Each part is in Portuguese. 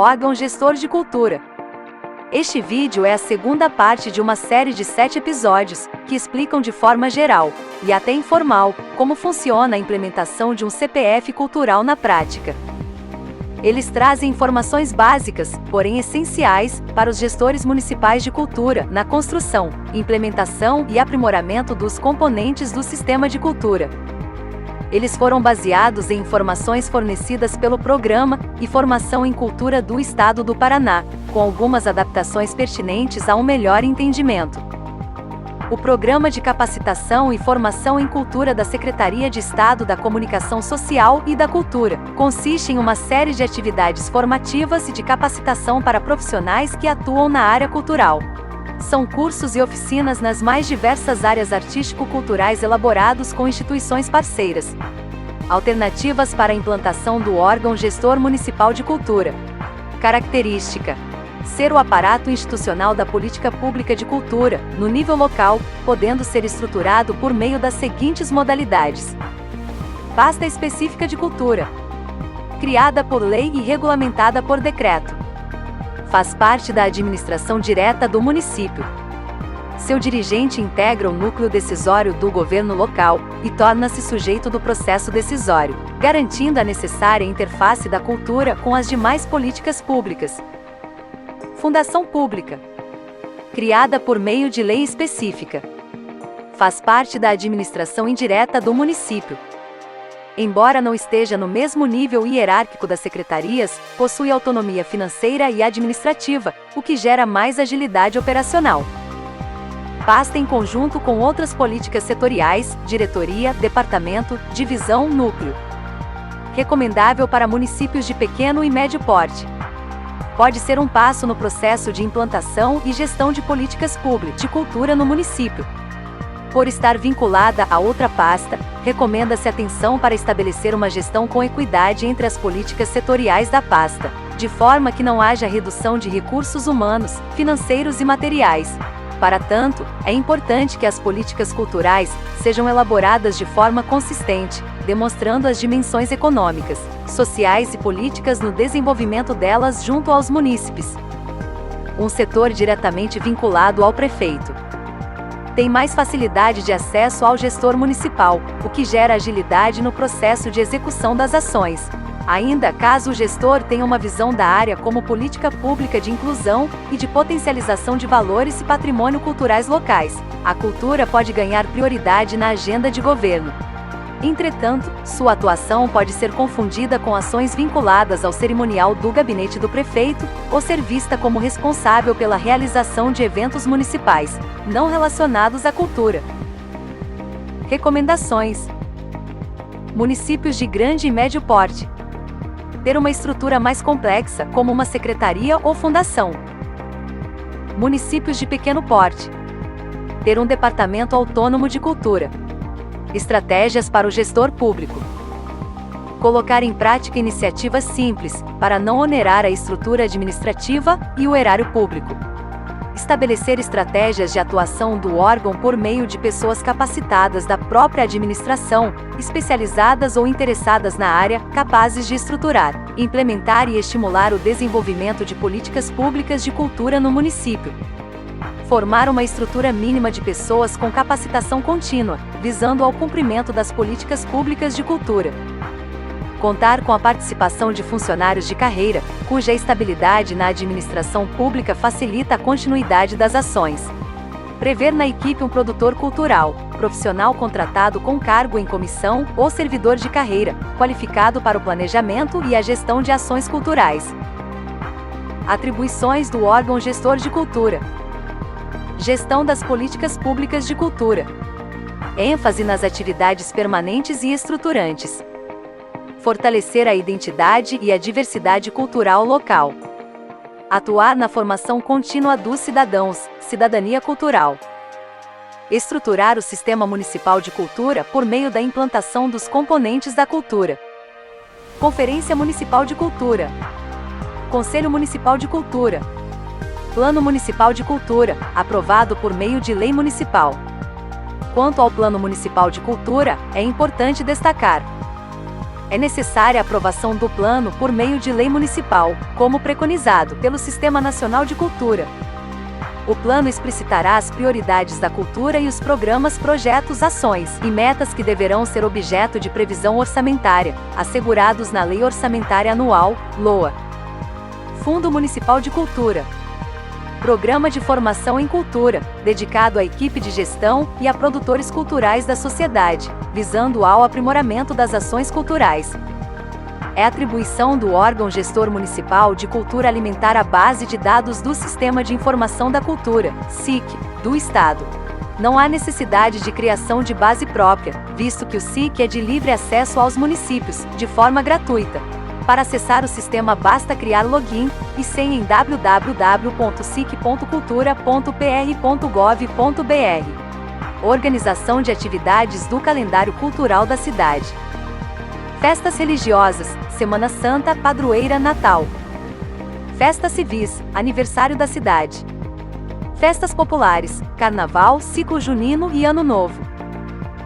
órgão gestor de cultura. Este vídeo é a segunda parte de uma série de 7 episódios, que explicam de forma geral, e até informal, como funciona a implementação de um CPF cultural na prática. Eles trazem informações básicas, porém essenciais, para os gestores municipais de cultura, na construção, implementação e aprimoramento dos componentes do sistema de cultura. Eles foram baseados em informações fornecidas pelo Programa e Formação em Cultura do Estado do Paraná, com algumas adaptações pertinentes a um melhor entendimento. O Programa de Capacitação e Formação em Cultura da Secretaria de Estado da Comunicação Social e da Cultura consiste em uma série de atividades formativas e de capacitação para profissionais que atuam na área cultural. São cursos e oficinas nas mais diversas áreas artístico-culturais elaborados com instituições parceiras. Alternativas para a implantação do órgão gestor municipal de cultura. Característica: ser o aparato institucional da política pública de cultura, no nível local, podendo ser estruturado por meio das seguintes modalidades. Pasta específica de cultura. Criada por lei e regulamentada por decreto. Faz parte da administração direta do município. Seu dirigente integra o núcleo decisório do governo local e torna-se sujeito do processo decisório, garantindo a necessária interface da cultura com as demais políticas públicas. Fundação pública. Criada por meio de lei específica. Faz parte da administração indireta do município. Embora não esteja no mesmo nível hierárquico das secretarias, possui autonomia financeira e administrativa, o que gera mais agilidade operacional. Pasta em conjunto com outras políticas setoriais, diretoria, departamento, divisão, núcleo. Recomendável para municípios de pequeno e médio porte. Pode ser um passo no processo de implantação e gestão de políticas públicas de cultura no município. Por estar vinculada a outra pasta, recomenda-se atenção para estabelecer uma gestão com equidade entre as políticas setoriais da pasta, de forma que não haja redução de recursos humanos, financeiros e materiais. Para tanto, é importante que as políticas culturais sejam elaboradas de forma consistente, demonstrando as dimensões econômicas, sociais e políticas no desenvolvimento delas junto aos munícipes. Um setor diretamente vinculado ao prefeito tem mais facilidade de acesso ao gestor municipal, o que gera agilidade no processo de execução das ações. Ainda caso o gestor tenha uma visão da área como política pública de inclusão e de potencialização de valores e patrimônio culturais locais, a cultura pode ganhar prioridade na agenda de governo. Entretanto, sua atuação pode ser confundida com ações vinculadas ao cerimonial do gabinete do prefeito, ou ser vista como responsável pela realização de eventos municipais, não relacionados à cultura. Recomendações: municípios de grande e médio porte. Ter uma estrutura mais complexa, como uma secretaria ou fundação. Municípios de pequeno porte. Ter um departamento autônomo de cultura. Estratégias para o gestor público. Colocar em prática iniciativas simples, para não onerar a estrutura administrativa e o erário público. Estabelecer estratégias de atuação do órgão por meio de pessoas capacitadas da própria administração, especializadas ou interessadas na área, capazes de estruturar, implementar e estimular o desenvolvimento de políticas públicas de cultura no município. Formar uma estrutura mínima de pessoas com capacitação contínua, visando ao cumprimento das políticas públicas de cultura. Contar com a participação de funcionários de carreira, cuja estabilidade na administração pública facilita a continuidade das ações. Prever na equipe um produtor cultural, profissional contratado com cargo em comissão ou servidor de carreira, qualificado para o planejamento e a gestão de ações culturais. Atribuições do órgão gestor de cultura. Gestão das políticas públicas de cultura. ênfase nas atividades permanentes e estruturantes. Fortalecer a identidade e a diversidade cultural local. Atuar na formação contínua dos cidadãos, cidadania cultural. Estruturar o sistema municipal de cultura por meio da implantação dos componentes da cultura. Conferência Municipal de Cultura. Conselho Municipal de Cultura. Plano Municipal de Cultura, aprovado por meio de lei municipal. Quanto ao Plano Municipal de Cultura, é importante destacar: É necessária a aprovação do plano por meio de lei municipal, como preconizado pelo Sistema Nacional de Cultura. O plano explicitará as prioridades da cultura e os programas, projetos, ações e metas que deverão ser objeto de previsão orçamentária, assegurados na Lei Orçamentária Anual, LOA. Fundo Municipal de Cultura. Programa de Formação em Cultura, dedicado à equipe de gestão e a produtores culturais da sociedade, visando ao aprimoramento das ações culturais. É atribuição do órgão gestor municipal de cultura alimentar a base de dados do Sistema de Informação da Cultura, SIC, do Estado. Não há necessidade de criação de base própria, visto que o SIC é de livre acesso aos municípios, de forma gratuita. Para acessar o sistema basta criar login e senha em www.sic.cultura.pr.gov.br. Organização de atividades do calendário cultural da cidade. Festas religiosas, Semana Santa, Padroeira, Natal. Festas civis, aniversário da cidade. Festas populares, Carnaval, Ciclo Junino e Ano Novo.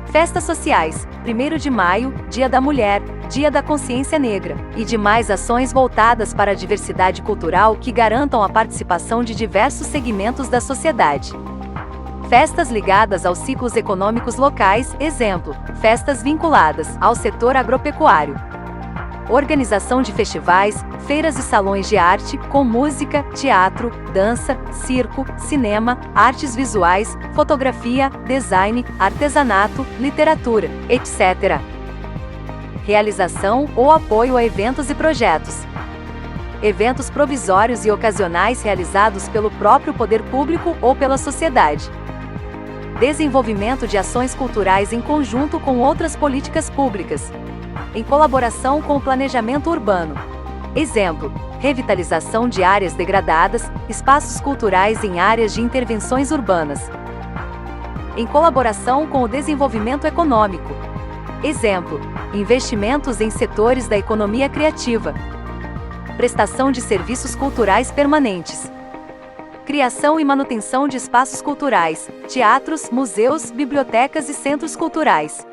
Festas sociais, 1º de Maio, Dia da Mulher, Dia da Consciência Negra, e demais ações voltadas para a diversidade cultural que garantam a participação de diversos segmentos da sociedade. Festas ligadas aos ciclos econômicos locais, exemplo, festas vinculadas ao setor agropecuário. Organização de festivais, feiras e salões de arte, com música, teatro, dança, circo, cinema, artes visuais, fotografia, design, artesanato, literatura, etc. Realização ou apoio a eventos e projetos. Eventos provisórios e ocasionais realizados pelo próprio poder público ou pela sociedade. Desenvolvimento de ações culturais em conjunto com outras políticas públicas, em colaboração com o planejamento urbano. Exemplo: revitalização de áreas degradadas, espaços culturais em áreas de intervenções urbanas. Em colaboração com o desenvolvimento econômico. Exemplo: investimentos em setores da economia criativa. Prestação de serviços culturais permanentes. Criação e manutenção de espaços culturais, teatros, museus, bibliotecas e centros culturais.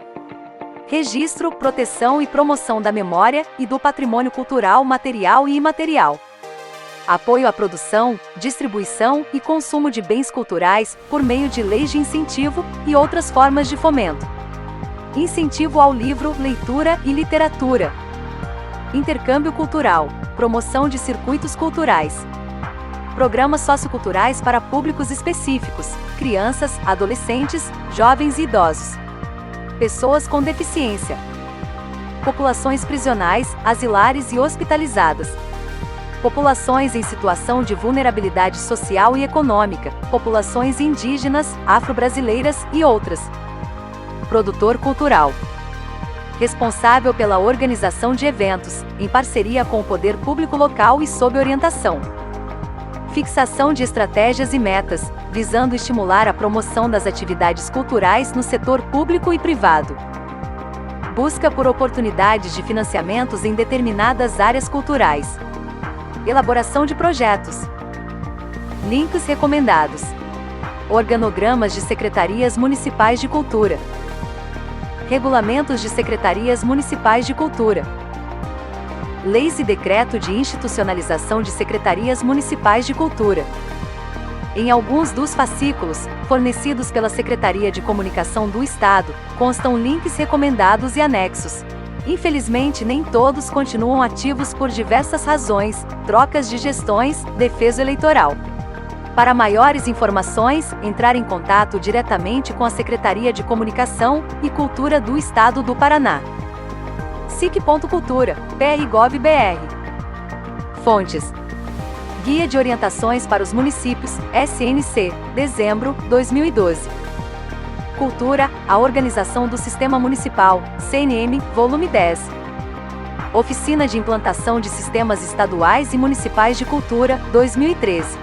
Registro, proteção e promoção da memória e do patrimônio cultural material e imaterial. Apoio à produção, distribuição e consumo de bens culturais por meio de leis de incentivo e outras formas de fomento. Incentivo ao livro, leitura e literatura. Intercâmbio cultural, promoção de circuitos culturais. Programas socioculturais para públicos específicos, crianças, adolescentes, jovens e idosos. Pessoas com deficiência. Populações prisionais, asilares e hospitalizadas. Populações em situação de vulnerabilidade social e econômica, populações indígenas, afro-brasileiras e outras. Produtor cultural. Responsável pela organização de eventos, em parceria com o poder público local e sob orientação. Fixação de estratégias e metas, visando estimular a promoção das atividades culturais no setor público e privado. Busca por oportunidades de financiamentos em determinadas áreas culturais. Elaboração de projetos. Links recomendados. Organogramas de secretarias municipais de cultura. Regulamentos de secretarias municipais de cultura. Leis e decreto de institucionalização de secretarias municipais de cultura. Em alguns dos fascículos, fornecidos pela Secretaria de Comunicação do Estado, constam links recomendados e anexos. Infelizmente, nem todos continuam ativos por diversas razões, trocas de gestões, defeso eleitoral. Para maiores informações, entrar em contato diretamente com a Secretaria de Comunicação e Cultura do Estado do Paraná. sic.cultura, PRGov.br. Fontes: Guia de Orientações para os Municípios, SNC, dezembro, 2012. Cultura, a Organização do Sistema Municipal, CNM, volume 10. Oficina de Implantação de Sistemas Estaduais e Municipais de Cultura, 2013.